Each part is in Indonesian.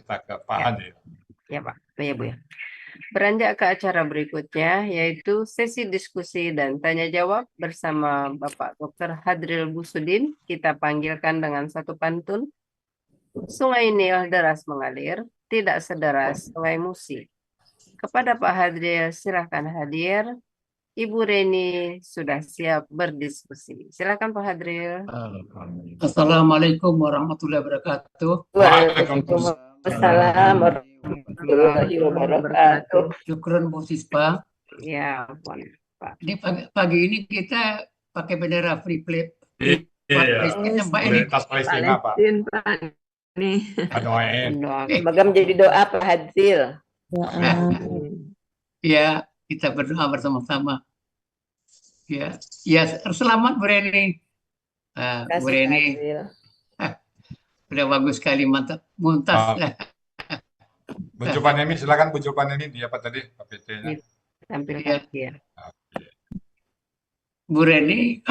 kita ke Pak Ya. Hadi. Ya Pak, ya Bu ya. Beranjak ke acara berikutnya, yaitu sesi diskusi dan tanya jawab bersama Bapak Dr. Hadril Busudin. Kita panggilkan dengan satu pantun. Sungai Nil deras mengalir, tidak sederas Sungai Musi. Kepada Pak Hadril, silakan hadir. Ibu Reni sudah siap berdiskusi. Silakan Pak Hadril. Assalamualaikum warahmatullahi wabarakatuh. Waalaikumsalam warahmatullahi wabarakatuh. Syukran Bu Sispa. Ya, Pak. Ini pagi ini kita pakai bendera Free Plate. Iya, Mbak ini. tas Palestina Pak. Nih. Doain. Semoga menjadi doa Pak Hadril. Ya, kita berdoa bersama-sama. Ya, selamat Bu Reni. Bu Reni, udah bagus sekali, mantap, muntas. Bu Julpaneni, silakan Bu Julpaneni, dia apa tadi PPT-nya? Tampilkan ya. Bu Reni,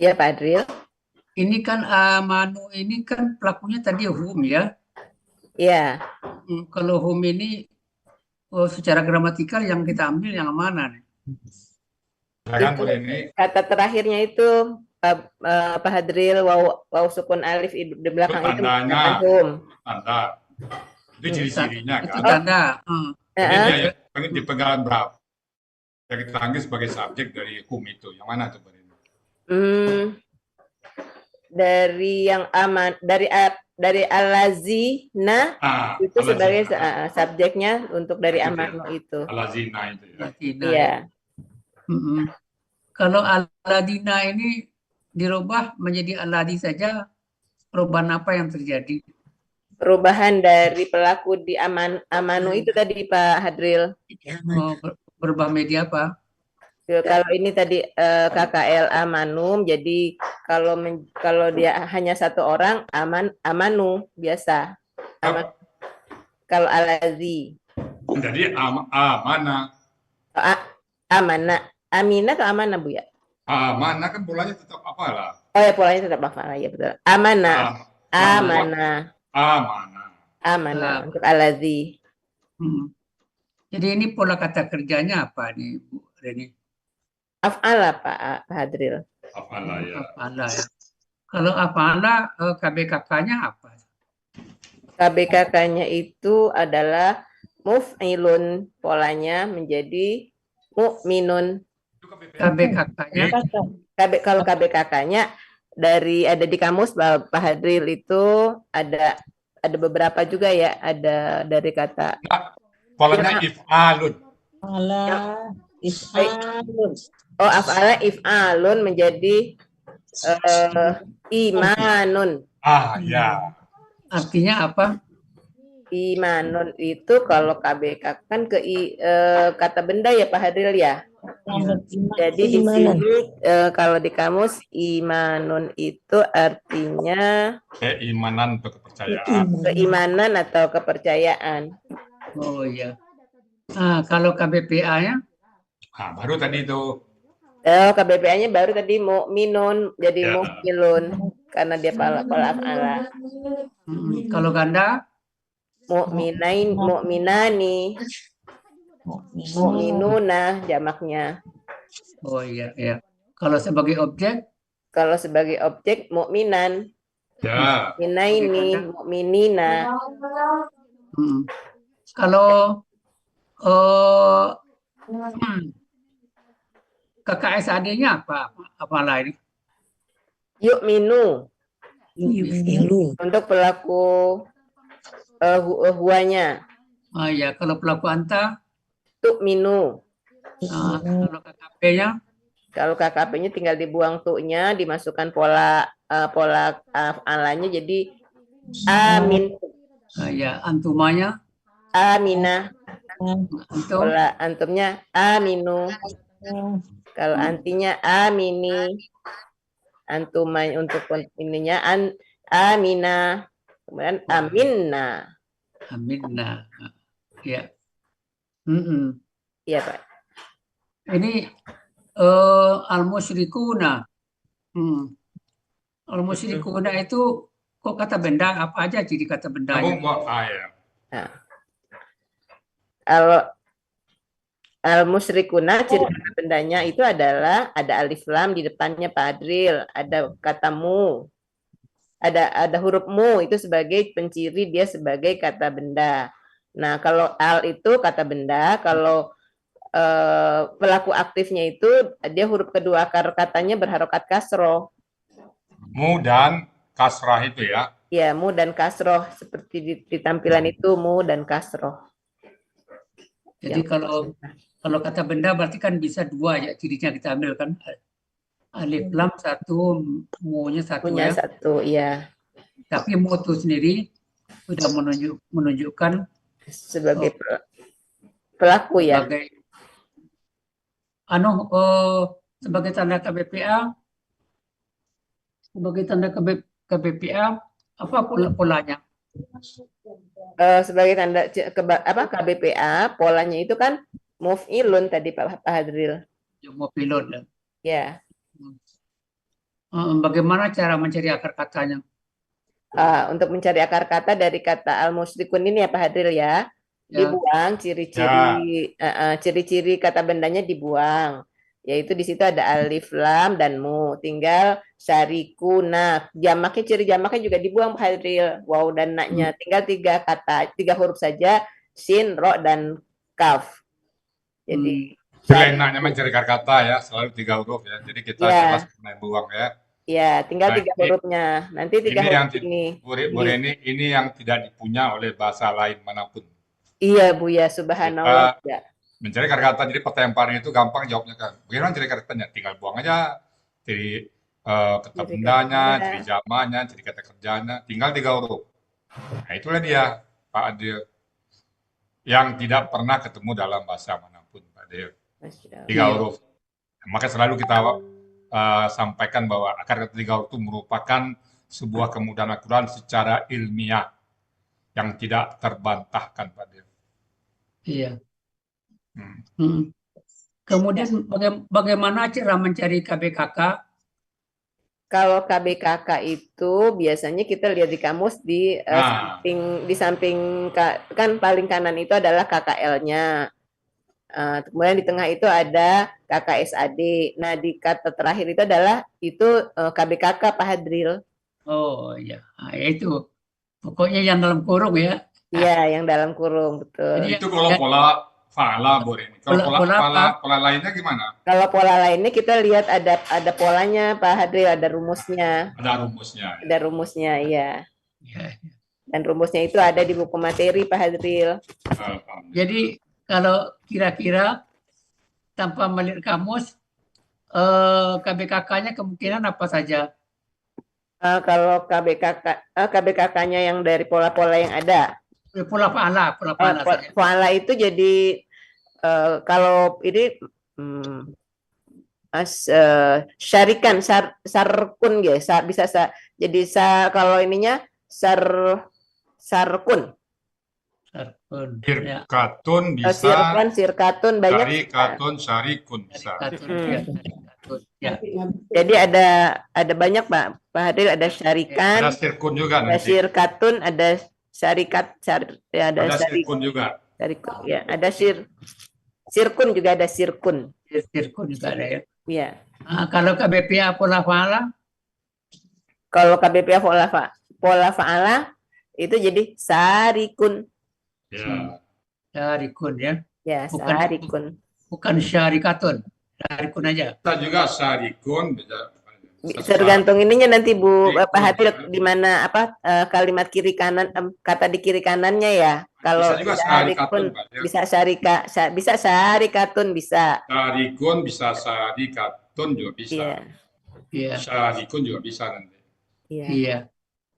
Ya Pak Hadril. ini kan Manu ini kan pelakunya tadi HUM ya. Ya. Kalau HUM ini secara gramatikal yang kita ambil yang mana nih? Silakan Bu Reni. Kata terakhirnya itu Pak Hadril, waw sukun alif di belakang itu tandanya. HUM. Tanda. Itu ciri-cirinya Itu kan. tanda. Ini dia di penggalan berapa? Yang kita ambil sebagai subjek dari HUM itu. Yang mana tuh Bu Reni? Dari yang aman, dari al-lazina itu sebagai subjeknya untuk dari amano itu. Al-lazina itu ya. Iya. Kalau al-ladina ini dirubah menjadi al-ladi saja, perubahan apa yang terjadi? Perubahan dari pelaku di amanu itu tadi Pak Hadril. Berubah media apa? Kalau ini tadi KKL amanum, jadi kalau dia hanya satu orang amanu biasa. Kalau alazi. Jadi amana. Amana. Amina atau amana Bu ya? Amana kan polanya tetap apalah. Oh ya, polanya tetap apalah ya, betul. Amana. Amana untuk alazi. Jadi ini pola kata kerjanya apa nih Bu Reni? Af'ala Pak Hadril. Af'ala ya. Af'ala ya. Kalau af'ala KBKK-nya apa? KBKK-nya itu adalah muf'ilun, polanya menjadi mu'minun. KBKK-nya? Kalau KBKK-nya ada di kamus Pak Hadril itu ada beberapa juga ya, ada dari kata polanya if'alun. If'alun. Oh, af'ala if'alun menjadi imanun. Ya. Artinya apa? Imanun itu kalau KBK kan kata benda ya Pak Hadril ya. Jadi di sini kalau di kamus imanun itu artinya keimanan atau kepercayaan. Keimanan atau kepercayaan. Oh iya. Kalau KBPA-nya? Baru tadi itu. KBPA-nya baru tadi mukminun jadi mukmilun karena dia pola af'ala. Kalau ganda? Mukminain, mukminani. Mukminuna jamaknya. Oh iya, iya. Kalau sebagai objek? Kalau sebagai objek mukminan. Ya. Mukminaini, mukminina. Kalau KKSAD-nya apa lain? Yu'minu. Untuk pelaku huanya. Ya, kalau pelaku anta? Tu'minu. Kalau KKP-nya? Kalau KKP-nya tinggal dibuang tu'nya, dimasukkan pola alanya jadi amin. Ya, antumanya? Aminah. Antum? Pola antumnya aminu. Kalau antinya amini. Antumai untuk ininya amina. Kemudian aminna. Aminna. Ya. Iya, Pak. Ini al-musyrikuna. Al-musyrikuna itu kok kata benda apa aja ciri kata Kamu bendanya? mau, ya. Nah, kalau al-musyrikuna ciri kata bendanya itu adalah ada alif lam di depannya Pak Adril, ada kata mu, ada huruf mu itu sebagai penciri dia sebagai kata benda. Nah, kalau al itu kata benda, kalau pelaku aktifnya itu dia huruf kedua akar katanya berharokat kasroh. Mu dan kasrah itu ya. Ya, mu dan kasroh seperti di tampilan itu mu dan kasroh. Jadi kalau kata benda berarti kan bisa dua ya cirinya kita ambil kan. Alif lam satu, mu-nya satu punya ya. satu, ya, Tapi mu itu sendiri sudah menunjukkan sebagai pelaku ya. sebagai sebagai tanda KBPA, sebagai tanda KBPA apa polanya? Sebagai tanda KBPA polanya itu kan muf'ilun tadi Pak Hadril. Mau pilot. Ya. Bagaimana cara mencari akar katanya? Untuk mencari akar kata dari kata al-musyrikun ini ya Pak Hadril ya. Ya. Dibuang ciri-ciri kata bendanya dibuang. Yaitu di situ ada alif lam dan mu. Tinggal syarikuna. Jamaknya ciri jamaknya juga dibuang Pak Hadril. Waw dan naknya. Tinggal tiga huruf saja, sin, ro dan kaf. Jadi Enaknya mencari kata ya, selalu 3 huruf ya. Jadi kita jelas mengenai buang ya. Ya, tinggal Nah, 3 hurufnya. Nanti 3 huruf ini. Bu Reni, ini yang tidak dipunya oleh bahasa lain manapun. Iya, Bu ya, subhanallah. Ya. Mencari kata, jadi pertanyaan itu gampang jawabnya kan. Bagaimana cari katanya? Tinggal buang aja. Ciri kata bendanya, ciri jamaknya, ciri kata kerjanya. Tinggal 3 huruf. Nah, itulah dia, Pak Adil. Yang tidak pernah ketemu dalam bahasa manapun, Pak Adil. 3 huruf. Maka selalu kita sampaikan bahwa akar kata 3 huruf itu merupakan sebuah kemudahan Al-Quran secara ilmiah yang tidak terbantahkan, Pak Dir. Iya. Kemudian bagaimana cara mencari KBKK? Kalau KBKK itu biasanya kita lihat di kamus di samping kan paling kanan itu adalah KKL-nya. Kemudian di tengah itu ada KKSAD. Nah, di kata terakhir itu adalah KBKK Pak Hadril. Oh iya, itu pokoknya yang dalam kurung ya. Iya, yang dalam kurung, betul. Jadi, itu kalau pola fa'ala, Bu Reni. Kalau pola lainnya gimana? Kalau pola lainnya kita lihat ada polanya Pak Hadril, ada rumusnya. Ada rumusnya. Ada rumusnya, iya. Dan rumusnya itu ada di buku materi Pak Hadril. Jadi kalau kira-kira tanpa melihat kamus, KBKK-nya kemungkinan apa saja? Kalau KBKK-nya yang dari pola-pola yang ada. Pola fa'ala. Fa'ala itu jadi kalau ini syarikan sarkun ya, bisa jadi kalau ininya sarkun. Sirkatun bisa. Sirkatun banyak. Syarikun bisa. Ya. Jadi ada banyak Pak Hadril, ada syarikan. Ada sirkun juga nanti. Ada sirkatun, ada syarikat, ada sirkun juga. Ya, ada sirkun juga ada sirkun. Sirkun juga ada ya. Iya. Kalau KBPA pola fa'ala? Kalau KBPA pola fa'ala itu jadi sarikun. Ya. Syarikun ya. Ya, sarikun. Bukan syarikatun. Syarikun aja. Kita juga syarikun tergantung ininya nanti Bu Pak Hadril di mana kalimat kiri kanan kata di kiri kanannya ya. Kalau syarikun bisa bisa syarikatun bisa. Syarikun bisa syarikatun juga bisa. Iya. Syarikun juga bisa nanti. Iya.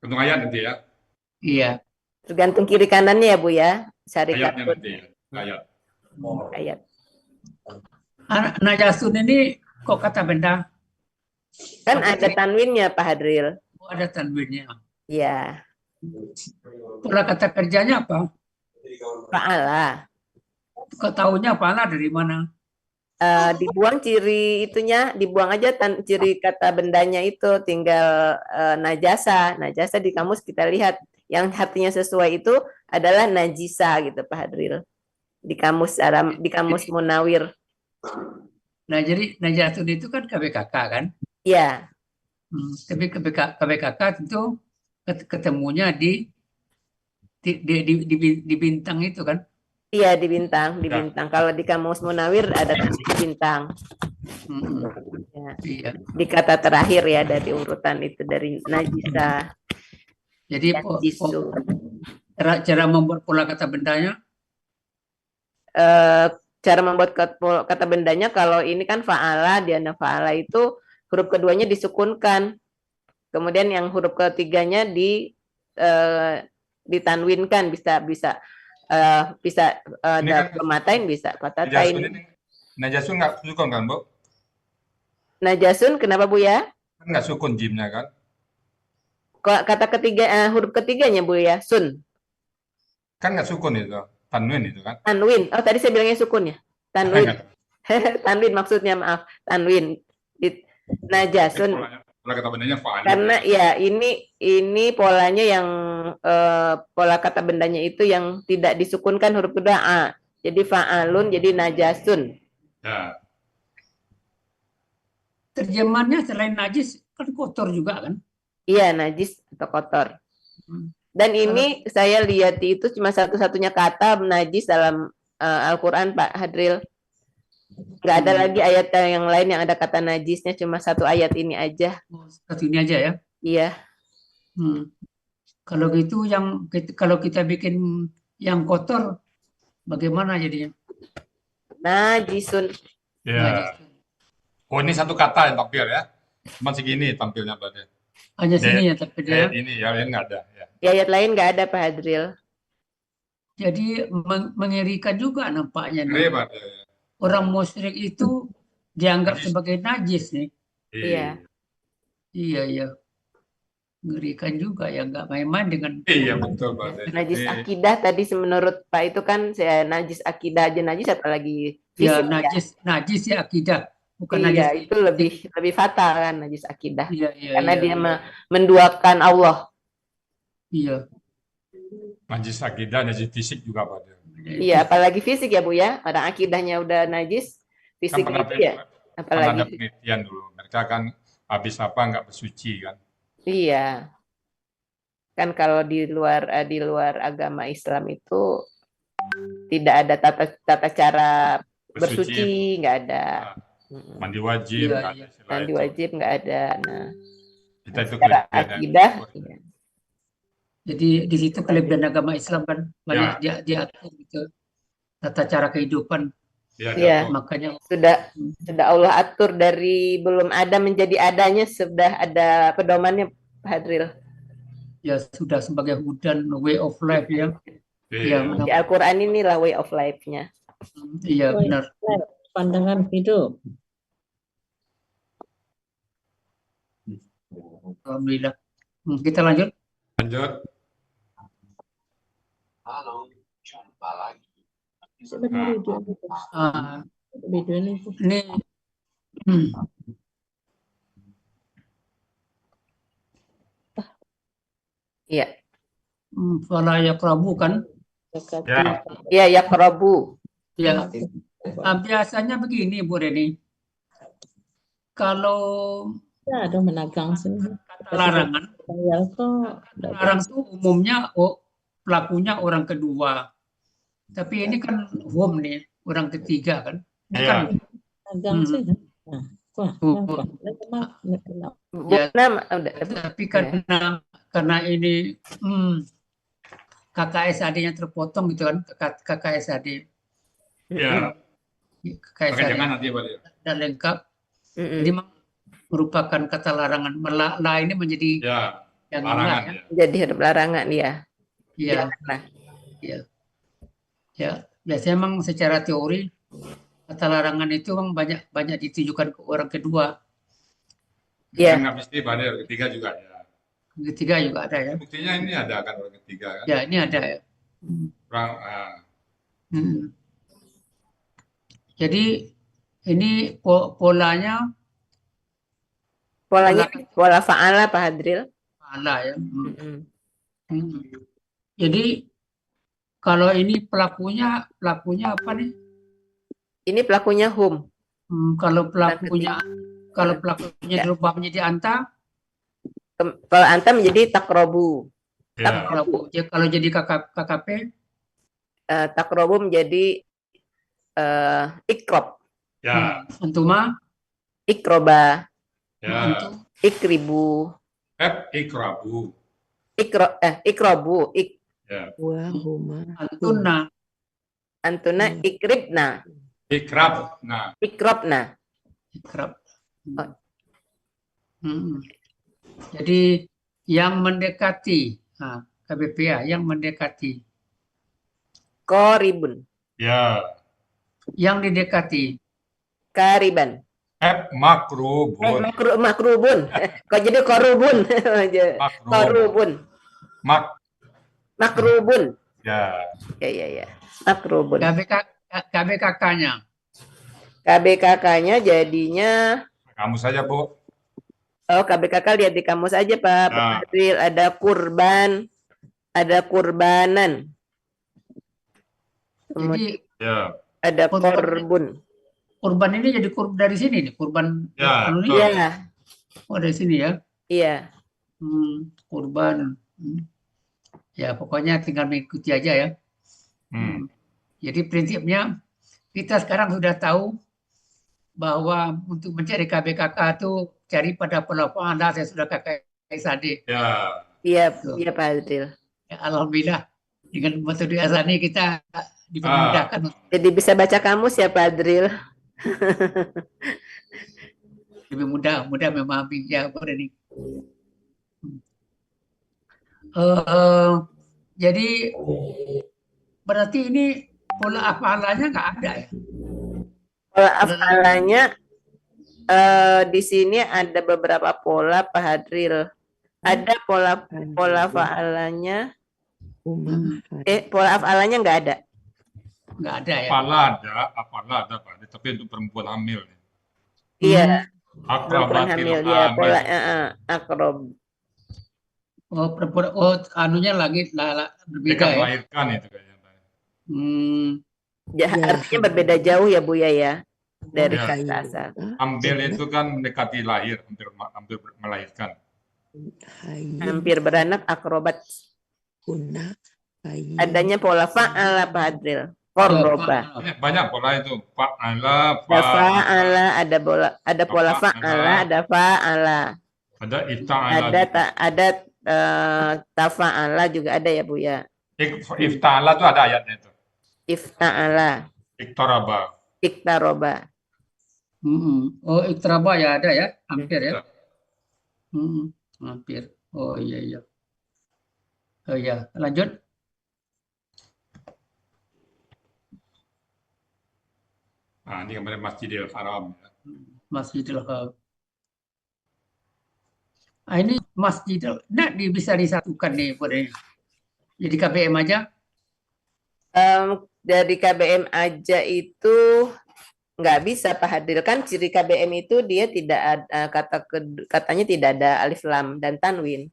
Untuk ayat nanti ya. Iya. Tergantung kiri kanannya ya Bu ya. Ayatnya nanti ya. Ayat. Najasun ini kok kata benda? Kan ada tanwinnya Pak Hadril. Oh, ada tanwinnya. Iya. Pola kata kerjanya apa? Fa'ala. Kau tahunya fa'ala dari mana? dibuang ciri itunya, dibuang aja ciri kata bendanya itu, tinggal najasa. Najasa di kamus kita lihat yang artinya sesuai itu adalah najisa gitu Pak Hadril. Di kamus di kamus Munawir. Nah, jadi najatun itu kan KBKK kan? Iya, Tapi KBKK tentu ketemunya di bintang itu kan? iya di bintang, di Ya. bintang. Kalau di kamus Munawir ada tulis bintang. Ya. Iya. Di kata terakhir ya dari urutan itu dari najisa. Jadi Najisu. cara membuat pola kata bendanya Cara membuat kata bendanya kalau ini kan fa'ala, diana fa'ala itu huruf keduanya disukunkan. Kemudian yang huruf ketiganya ditanwinkan, bisa Ini kan pematain, bisa Najasun patatain. ini, Najasun nggak sukun kan, Bu? Najasun kenapa Bu ya? Kan nggak sukun jimnya kan? Kata ketiga, huruf ketiganya Bu ya, sun. Kan nggak sukun itu, tanwin itu kan? Tanwin. Oh tadi saya bilangnya sukun ya. Tanwin. Tanwin maksudnya, maaf. Tanwin. Najasun. Pola kata bendanya fa'al. Karena ya ini polanya yang pola kata bendanya itu yang tidak disukunkan huruf kedua a. Jadi fa'alun jadi najasun. Ya. terjemahannya selain najis kan kotor juga kan? Iya, najis atau kotor. Dan ini saya lihat itu cuma satu-satunya kata najis dalam Al-Qur'an Pak Hadril. Nggak ada lagi ayat yang lain yang ada kata najisnya, cuma satu ayat ini aja. Satu ini aja ya? Iya. Kalau gitu kalau kita bikin yang kotor, bagaimana jadinya? Najisun. Ya. Oh ini satu kata yang tampil ya? Cuma segini tampilnya berarti. Hanya sini ya tapi dia. Ini ya lain nggak ada. Ya. Di ayat lain nggak ada Pak Hadril. Jadi mengerikan juga nampaknya. Hebat. Orang musyrik itu dianggap sebagai najis nih. Iya. Iya. Mengerikan juga ya, nggak main-main dengan. Iya betul Pak. Najis akidah tadi menurut Pak itu kan saya najis akidah aja najis, apalagi Ya fisik najis ya akidah, bukan iya, najis. itu lebih fatal kan najis akidah. Iya, Karena iya, dia menduakan Allah. Iya. Najis akidah, najis fisik juga Pak. Iya, apalagi fisik ya Bu ya. Orang akidahnya udah najis, fisik Kan itu ya. Apalagi ada penelitian dulu. Mereka kan habis apa nggak bersuci kan. iya. Kan kalau di luar agama Islam itu tidak ada tata cara bersuci, nggak ada. Mandi wajib, Iya, nggak ada istilah Mandi itu. wajib nggak ada. Nah, Kita itu secara kelebihan akidah, iya. Jadi di situ kelebihan agama Islam kan banyak diatur gitu, tata cara kehidupan. Iya. Makanya Sudah Allah atur dari belum ada menjadi adanya, sudah ada pedomannya Pak Hadril. ya sudah sebagai hudan, way of life ya. Di Al-Quran inilah way of life-nya. Iya benar. Pandangan hidup. Alhamdulillah. Kita lanjut. Halo, jumpa lagi. Sebenarnya video ini Iya. Fala yaqrabu kan? Ya, yaqrabu. Ya. Biasanya begini Bu Reni. Kalau ada menagang sini. kata larangan, larang itu umumnya pelakunya orang kedua. Tapi ini kan home nih, orang ketiga kan. Ini kan menagang sih. Tapi karena ini KKSAD-nya terpotong gitu kan, KKSAD. Iya. KKSAD nanti Pak. dan lengkap. Jadi merupakan kata larangan. La ini menjadi yang larangan. ya. Jadi huruf larangan ya. Iya. Ya, biasanya memang secara teori kata larangan itu memang banyak ditujukan ke orang kedua. Iya. Nggak mesti Pak, ketiga juga ada. Ketiga juga ada ya. Buktinya ini ada kan orang ketiga kan. Ya, ini ada ya. Jadi Ini polanya Polanya pola pola fa'ala Pak Hadril. kepala ya. Mm-mm. Jadi kalau ini pelakunya apa nih? Ini pelakunya hum. Kalau Orang pelakunya ketiga. dirubah menjadi anta, Kalau anta menjadi takrobu. Ya, kalau jadi KKP, Takrobu menjadi ikrob. ya, antuma, Ikroba. ya. antum, Ikribu. Ikrabu. Ikrobu. Ya, antunna, Antuna ikribna. ikrab. Nah, Ikrobna. ikrab. Oh. Jadi yang mendekati, KBPA yang mendekati, Koribun. ya. yang didekati, Kariban. Makrubun. Makrubun. Kok jadi korubun? Makrub. Korubun. Makrubun. Ya. Ya. Makrubun. KBKK-nya, KBKK-nya jadinya Kamu saja, Bu. KBKK lihat di kamus aja Pak Nah. Fadril. Ada kurban, ada kurbanan, jadi Ya. ada Kurban. korbun. kurban ini jadi dari sini nih, kurban Ya, anu ini. betul. Iya, Oh, dari sini ya. iya. Kurban. Ya, pokoknya tinggal mengikuti aja ya. Jadi prinsipnya kita sekarang sudah tahu bahwa untuk mencari KBKK itu cari pada pelapor Anda, saya sudah kakak SAD. Ya. Iya Pak Fadril. Ya, alhamdulillah dengan metode Asani kita dipermudahkan. Jadi bisa baca kamus ya Pak Fadril. Lebih mudah memahami ya ini. Jadi berarti ini pola afalannya nggak ada ya? Pola afalanya di sini ada beberapa pola Pak Hadril. Ada pola fa'alanya. Pola afalanya nggak ada. Nggak ada ya? Apalah ada, Pak. Tapi untuk perempuan hamil. Iya. Akrabatil Perempuan hamil ya pola akrob. Oh, perempuan, anunya lagi berbeda Dekat ya? melahirkan itu kayaknya. Artinya berbeda jauh ya Bu ya dari Ya. kata asal. Ambil itu kan mendekati lahir, hampir melahirkan. Hampir beranak akrobat. Adanya pola fa'ala Pak Hadril. Korroba. Banyak pola itu. Fa'ala, Ada pola fa'ala, ada fa'ala. Ada ifta'ala. Ada tafa'ala juga ada ya Bu ya. Ifta'ala itu ada ayatnya itu. Ifta'ala. Iktaroba. Oh, iktaraba ya ada ya, hampir ya. Hampir. Oh iya. Oh iya, lanjut. Ini kemudian Masjidil Haram. Masjidil Haram. Ini Masjidil, bisa disatukan nih, jadi KBM aja? Dari KBM aja itu nggak bisa Pak Hadril, kan ciri KBM itu dia tidak ada katanya tidak ada alif lam dan tanwin.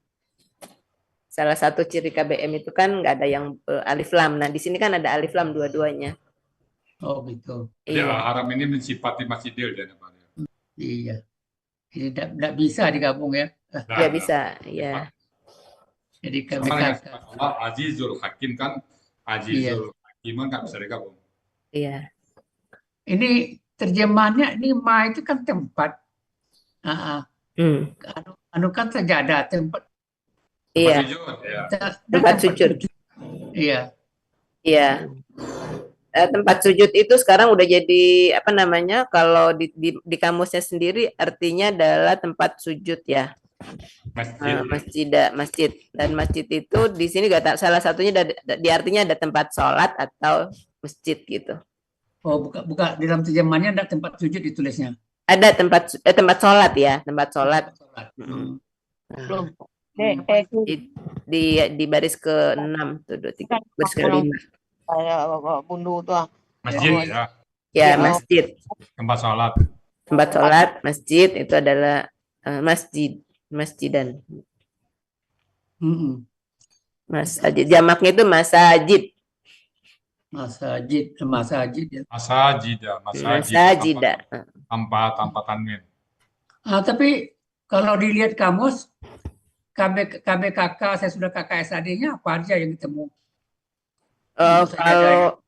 Salah satu ciri KBM itu kan nggak ada yang alif lam. Nah di sini kan ada alif lam dua-duanya. Oh gitu. Jadi Iya. Haram ini mensifati Masjidil dan apa? Iya. Jadi tidak bisa digabung ya? Nggak bisa, ya. Jadi KBK. Allah Azizul Hakim kan, Azizul Hakim nggak bisa digabung. Iya. Ini terjemahannya ini ma itu kan tempat. Anu kan sajadah tempat. Iya. Tempat sujud. Iya. Iya. Tempat sujud itu sekarang udah jadi apa namanya? Kalau di kamusnya sendiri artinya adalah tempat sujud ya. Masjid. Dan masjid itu di sini salah satunya di artinya ada tempat sholat atau masjid gitu. Oh, buka di dalam terjemahannya ada tempat sujud ditulisnya. Ada tempat sholat ya, tempat sholat. Belum. Di baris ke-6 tuh, 2, 3, baris ke-5. Bundu tuh. Masjid ya. Ya, Ya. masjid. Tempat sholat. Tempat sholat, masjid itu adalah masjidan. Mm-mm. Masjid. Jamaknya itu masajid. Masajid ya. Masajid ya. Masajid. Masajida. Tanpa tanwin. Tapi kalau dilihat kamus, KBKK, saya sudah KKSAD-nya apa aja yang ketemu? Untuk sajadah Kalau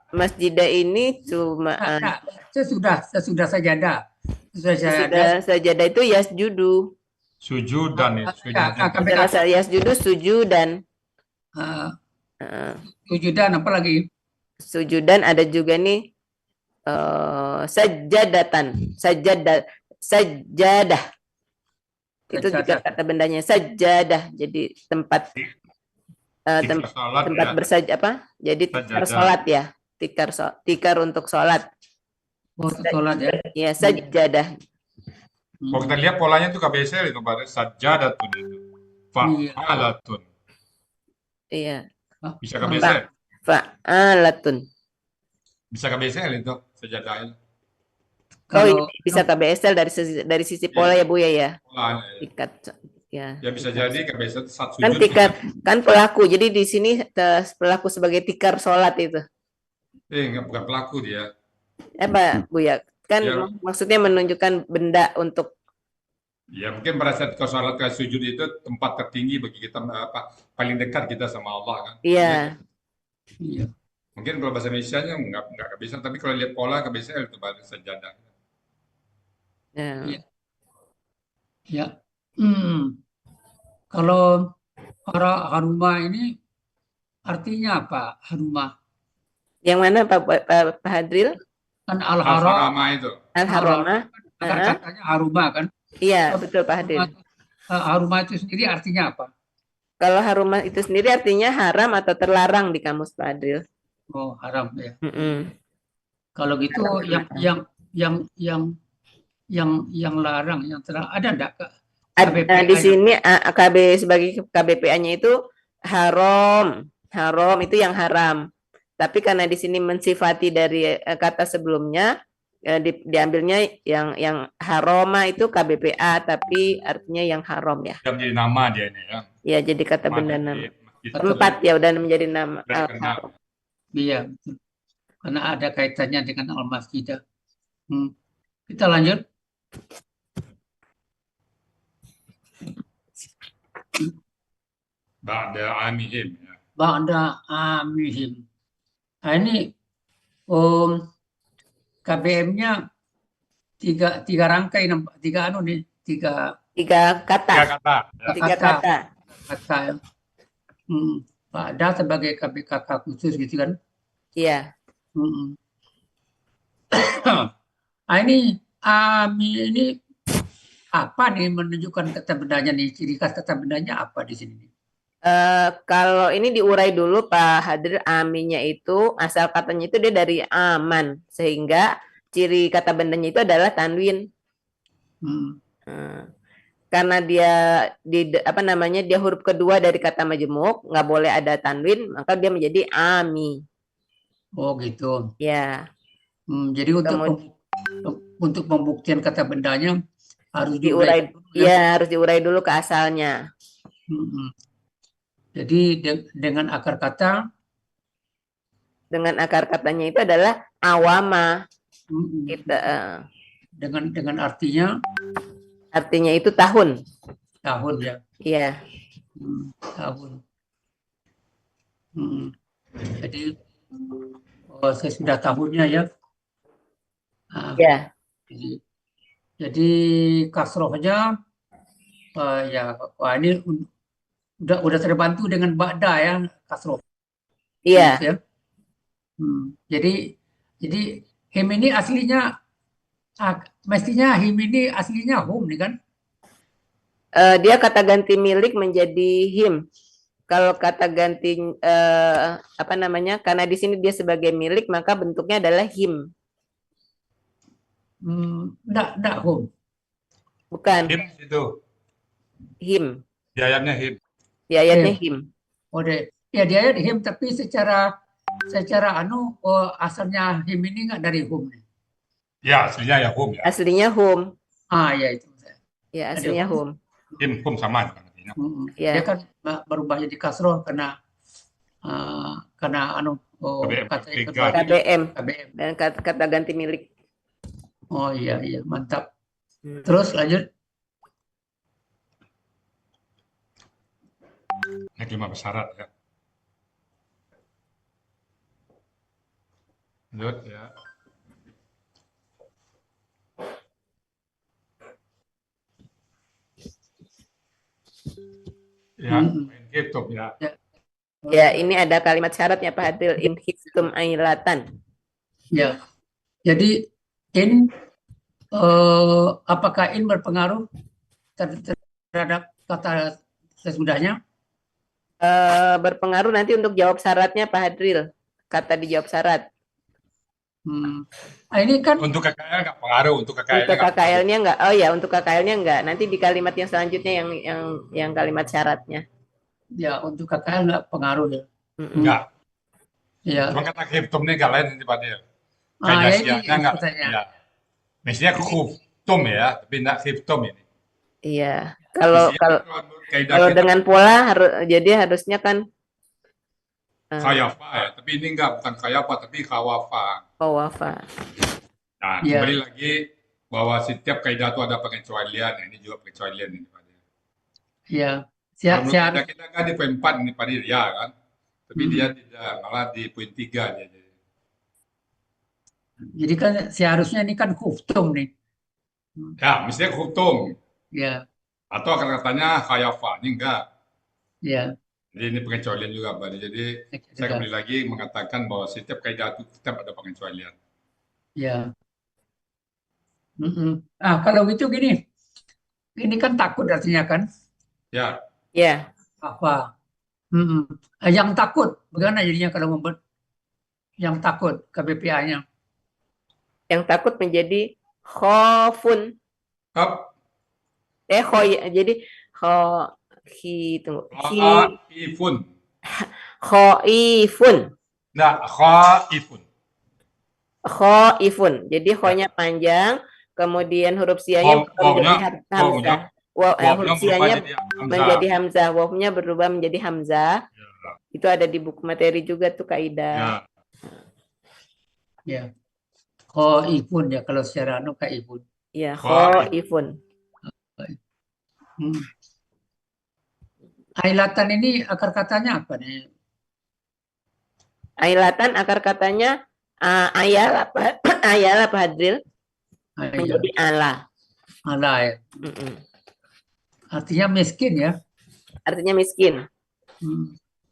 masjidah ini cuma Nah, sesudah sajadah. sudah sajadah itu yasjudu. Sujudan ya. Setelah yasjudu sujudan. Sujudan apa lagi? Sujudan ada juga nih sajadatan. Sajadah. Itu juga kata bendanya sajadah. Jadi tempat tempat bersajad apa? Jadi tikar sholat ya. Tikar untuk sholat. Untuk sholat ya. Ya, sajadah. Kalau kita lihat polanya itu KBSL itu pada sajadatun itu. Fa'alatun. Iya. Bisa KBSL. Fa'alatun. Bisa KBSL itu sajadahnya. Oh, bisa KBSL dari sisi pola ya Bu ya. Polanya, ya. Tikat ya. Ya bisa jadi KBSL satu Kan sujud. tikar kan pelaku. Jadi di sini pelaku sebagai tikar sholat itu. Bukan pelaku dia. Apa Bu ya? Kan Ya. maksudnya menunjukkan benda untuk Ya mungkin pada saat kau sholat ke sujud itu tempat tertinggi bagi kita paling dekat kita sama Allah kan. iya. Iya. Mungkin kalau bahasa Indonesia-nya nggak bisa, tapi kalau lihat pola KBSL itu pada sajadah. Ya. Ya. Kalau haruma ini artinya apa? Haruma. Yang mana Pak Hadril? Kan al-haram. Al-harama itu. Al-harama. Katanya haruma kan? Iya, betul Pak Hadril. Haruma itu sendiri artinya apa? Kalau haruma itu sendiri artinya haram atau terlarang di kamus Pak Hadril. Oh, haram ya. Kalau gitu yang larang, yang terlarang ada enggak? Di sini KB sebagai KBPA-nya itu haram itu yang haram. Tapi karena di sini mensifati dari kata sebelumnya diambilnya yang haroma itu KBPA tapi artinya yang haram ya. Sudah menjadi nama dia ini ya. Ya jadi kata benda nama. Itu Tempat ya udah menjadi nama. Iya, betul. Karena ada kaitannya dengan al-masjidah. Kita lanjut. Ba'da amihim. Ya. Ba'da amihim. Nah ini KBM-nya tiga rangkai, tiga kata. Tiga kata. Ya. Ba'da sebagai KBKK khusus gitu kan? Iya. Ini ami ini apa nih menunjukkan kata bendanya nih, ciri khas kata bendanya apa di sini? Kalau ini diurai dulu Pak Hadir, aminya itu asal katanya itu dia dari aman, sehingga ciri kata bendanya itu adalah tanwin. Karena dia dia huruf kedua dari kata majemuk, nggak boleh ada tanwin, maka dia menjadi ami. Oh gitu. Ya. Jadi untuk pembuktian kata bendanya harus diurai. Ya, harus diurai dulu ke asalnya. Jadi dengan akar katanya itu adalah awama. Dengan artinya itu tahun ya. Iya. Tahun. Jadi saya sudah tahunnya ya. Ya. Jadi kasrohnya ya ini udah terbantu dengan ba'da ya kasroh. Iya. Ya. Jadi him ini aslinya mestinya him ini aslinya hum nih kan? Dia kata ganti milik menjadi him. Kalau kata ganti karena di sini dia sebagai milik maka bentuknya adalah him. Enggak hum. Bukan. Him itu. Him. Di ayatnya him. Di ayatnya him. Oh, ya di ayat him tapi secara secara asalnya him ini nggak dari home nih. Ya, aslinya ya home ya. Aslinya home. Ya itu. Ya, Ada aslinya home. Home sama kan artinya. Ya. Dia kan berubah jadi kasroh karena KBM, kata yang Liga. kedua tadi, KBM. KBM. Dan kata ganti milik. Oh iya mantap. Terus lanjut. Ini 5 syarat ya. Lanjut ya. Ya, main gitu ya. Ya, ini ada kalimat syaratnya Pak Hadril, in khiftum ailatan. Ya. Jadi apakah in berpengaruh terhadap kata sesudahnya? Berpengaruh nanti untuk jawab syaratnya Pak Hadril. Kata dijawab syarat. Ini kan Untuk KKL nggak pengaruh, untuk KKL Untuk KKL-nya enggak. Oh ya, untuk KKL-nya enggak. Nanti di kalimat yang selanjutnya yang kalimat syaratnya. ya untuk KKL nggak pengaruh ya. enggak. Ya. Cuma kata khiftum ini nggak lain ini Pak Dir. Ya Kaidah ini sianya nggak. pertanyaan. Ya. Mestinya khiftum ya, tapi nggak khiftum ini. Iya. Kalau Kaidah kita dengan pola jadi harusnya kan khayafa ya, tapi ini enggak, bukan khayafa tapi khawafa. kawafa. Nah, Ya. kembali lagi bahwa setiap kaidah itu ada pengecualian. Nah, ini juga pengecualian ini Pak Dir. Ya. Kalau menurut kaidah kita kan di poin 4 ini Pak Dir, ya kan. Tapi dia tidak, malah di poin 3 dia. Jadi kan seharusnya ini kan khuftum nih. Ya, mestinya khiftum. Ya. Atau akan katanya khayafa, ini enggak. Ya. Jadi ini pengecualian juga, Pak. Jadi saya kembali lagi mengatakan bahwa setiap kaidah itu tetap ada pengecualian. Ya. Kalau gitu gini, ini kan takut artinya kan? Ya. Ya. Apa? Yang takut, bagaimana jadinya kalau membuat yang takut KBPA-nya? Yang takut menjadi khofun. Jadi Khaifun. Khaifun. Nah, khaifun. Khaifun. Jadi kho-nya panjang, kemudian huruf sianya menjadi hamzah. Huruf sianya menjadi hamzah, wawnya berubah menjadi hamzah. Ya. Itu ada di buku materi juga tuh kaidah. Ya. Khaifun ya kalau secara khaifun. Ya, khaifun. Ailatan ini akar katanya apa nih? Ailatan akar katanya ayal apa Hadril? Menjadi ala. Ala ya. Artinya miskin ya. Artinya miskin.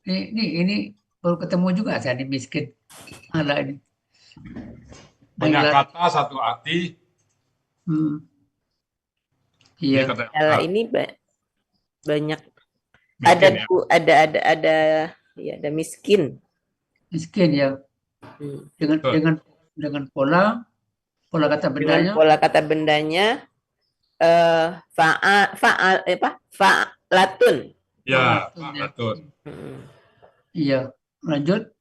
Ini baru ketemu juga saya di miskin. Ala ini. Banyak kata satu arti. Iya. Ala ini banyak. Miskin, Ada miskin. Miskin ya. Dengan pola kata bendanya. Dengan pola kata bendanya fa'latun. Ya, fa'latun. Iya, lanjut.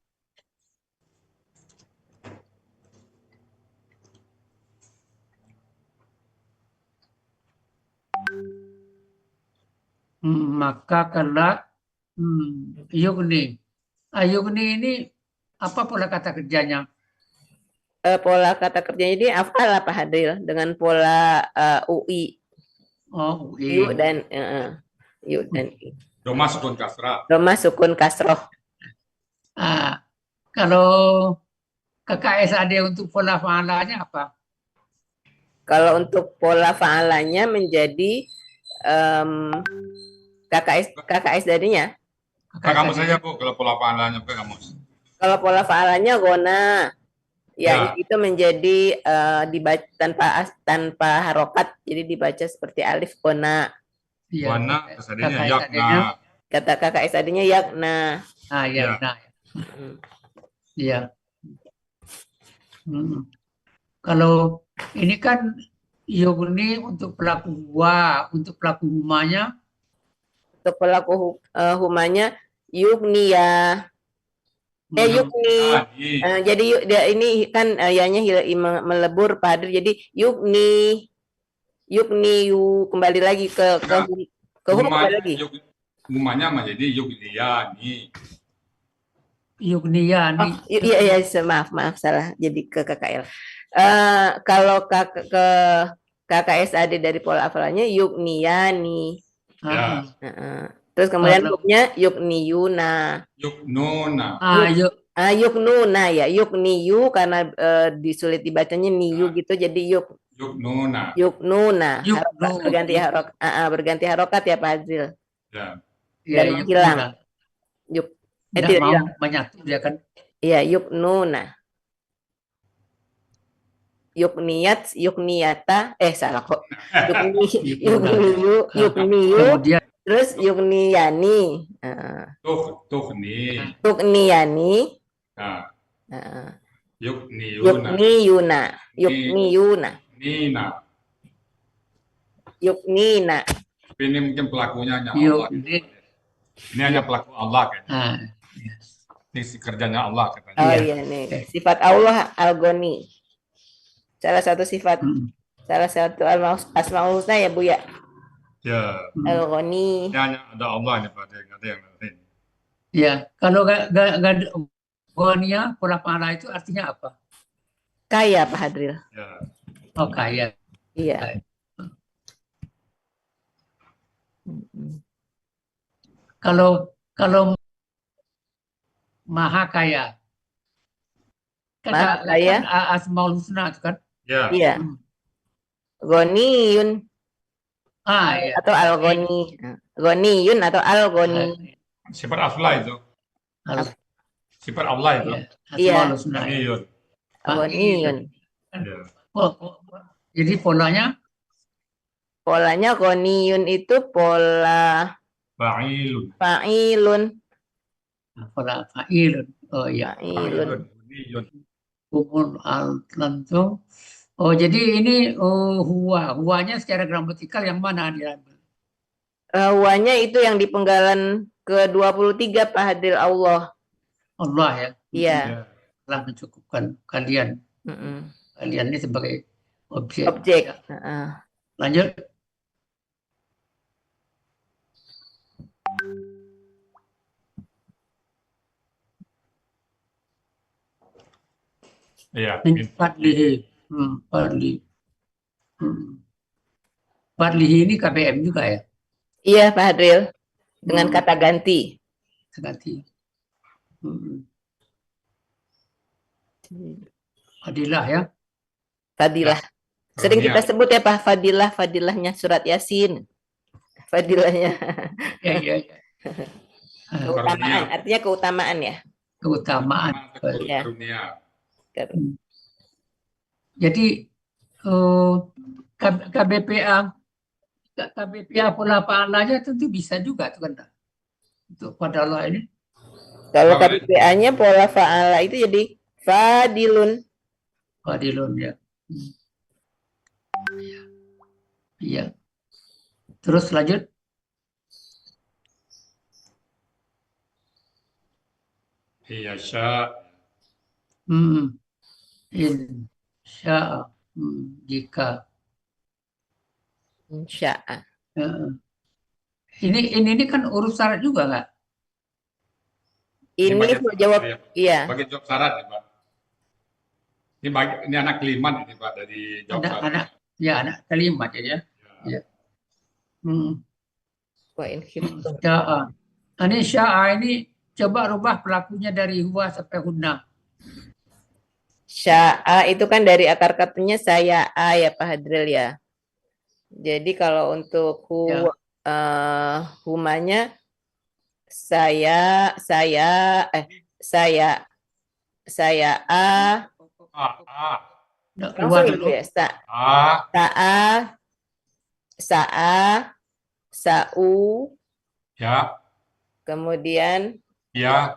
Maka kalau yugni. Yugni ini apa pola kata kerjanya? Pola kata kerjanya ini af'al apa Hadril dengan pola UI. Oh, UI. Yu dan I. Doma sukun kasrah. Doma sukun kasroh. Kalau KKSAD untuk pola fa'alanya apa? Kalau untuk pola fa'alanya menjadi KKS tadinya. Kamu saja Bu, kalau pola fa'alanya bukan kamu. Kalau pola fa'alanya gona, ya itu menjadi dibaca tanpa harokat, jadi dibaca seperti alif gona. Gona, kesadanya yakna. Kata KKS tadinya yakna. Yakna. Iya. Kalau ini kan yugni untuk pelaku huwa, untuk pelaku humanya. Untuk pelaku humanya yugniya. Yukni. Yani. Jadi dia ini kan yanya melebur Pak Hadril. Jadi yukni kembali lagi ke huruf kembali lagi. Rumahnya menjadi Yugniani. Yugniani. Iya, maaf salah. Jadi ke KKL. Kalau ke KKSAD dari pola hafalannya Yugniani. Ya. Terus kemudian Kalau- hurufnya Yukniyuna. Yuknuna. Yuknuna ya, Yukniyu karena disulit dibacanya niyu gitu, jadi Yuknuna. Yuknuna. Yuknu. Berganti harokat ya Pak Hadril. Ya. Dan menghilang. Tidak Tidak mau hilang. menyatu dia kan. Iya, Yuknuna. Yukniyata, salah kok. Yukniyu, Kemudian terus Yukniyani. Tuhni. Tukniyani. Yukniyuna. Yukniyuna. Nina. Yuknina. Ini mungkin pelakunya hanya Allah. Ini hanya pelaku Allah kan. Ini kerjanya Allah katanya. Oh iya nih, sifat Allah Al-Ghani. Salah satu sifat, salah satu Asmaul Husna ya Bu ya. Ya. Al-Ghani. Ini hanya ada Allah nih Pak, nggak ada yang lain. ya, kalau Ghania pola pala itu artinya apa? Kaya Pak Hadril. Ya. Oh, kaya. Iya. Kalau maha kaya. Maha kaya? Asmaul Husna itu kan. Ya. Iya. Ghaniyun Iya. atau Al-Ghani. Ghaniyun atau Al-Ghani. Sifat Allah itu. Sifat Allah itu. Iya. Asmaul Husna. Ghaniyun. Ghaniyun. Ya. Jadi polanya Ghaniyun itu pola Fa'ilun. fa'ilun. pola fa'ilun. Oh iya. Fa'ilun. Ghaniyun. Umur al-lantung. Oh, jadi ini huwanya secara gramatikal yang mana diambil? Huwanya itu yang di penggalan ke-23 Pak Hadril Allah. Allah ya. Iya. Telah mencukupkan kalian. Kalian ini sebagai objek. Objek. Lanjut. Iya. Fadlihi. Fadlihi ini KBM juga ya? Iya Pak Hadril. Dengan kata ganti. Ganti. Fadilah ya. Fadilah. Sering kita sebut ya Pak, fadilahnya surat Yasin. Fadilahnya. Ya. Keutamaan, artinya keutamaan ya. Keutamaan. Karunia. Jadi KBPA pola pahalanya tentu bisa juga tuh kan. Untuk pada Allah ini. Kalau KBPA-nya pola fa'ala itu jadi fadilun. Fadilun ya. Iya. Terus lanjut. Iya, sya. Insya jika. Insya'a. Ini kan urus syarat juga nggak? Ini jawab iya. Bagi jawab syarat ya Pak. Ini anak kelimat ini Pak dari jawab syarat. Anak kelimat ya. Ya. Wa in khiftum. Sya'a. Ini sya'a ini coba rubah pelakunya dari huwa sampai hunna. Sya'a itu kan dari akar katanya saya ya Pak Hadril ya. Jadi kalau untuk humanya saya langsung itu ya sa'u Ya. kemudian Ya.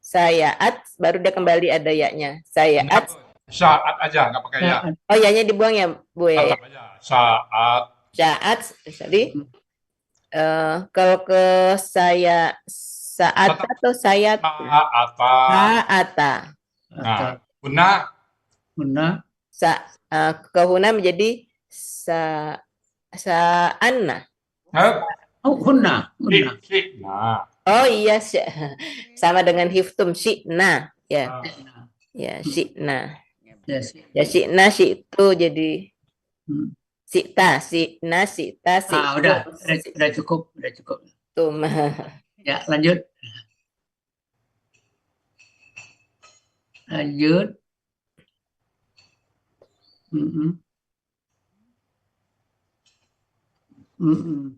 sayaat baru dia kembali ada ya-nya. Sayaat. Syaat aja, nggak pakai ya. Oh ya-nya dibuang ya Bu ya. Tetap aja. Syaat. Syaat. Jadi kalau ke Saat atau sayat? Ata. Saata. Nah, Huna. Huna. Kehuna menjadi sa'anna. Oh, huna. Huna. Nah. Oh iya, sama dengan hiftum syi'na. Ya, Nah, ya syi'na. yes. Ya syi'na itu jadi Hmm. syi'ta, syi'na, syi'ta, Udah cukup, udah cukup. syi'tum. Ya, lanjut. Lanjut. Mm-mm. Mm-mm.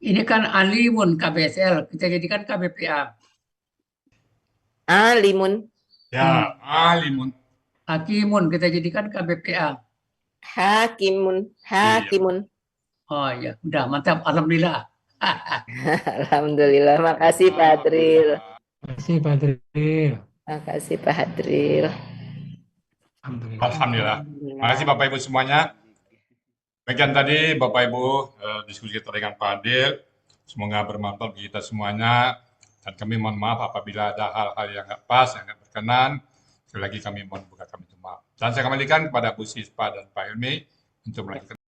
Ini kan alimun KBSL, kita jadikan KBPA. Alimun, Ya, alimun. Hakimun kita jadikan KBPA. hakimun. Oh ya, udah mantap. Alhamdulillah. Alhamdulillah, makasih Pak Hadril. Terima kasih Pak Hadril. Makasih Pak Hadril. Alhamdulillah. Alhamdulillah. Terima kasih Bapak Ibu semuanya. Bagian tadi Bapak Ibu diskusi kita dengan Pak Adil. Semoga bermanfaat bagi kita semuanya. Dan kami mohon maaf apabila ada hal-hal yang nggak pas, yang nggak berkenan. Sekali lagi kami mohon buka kami maaf. Dan saya kembalikan kepada Bu Sispa dan Pak Hilmi untuk melanjutkan.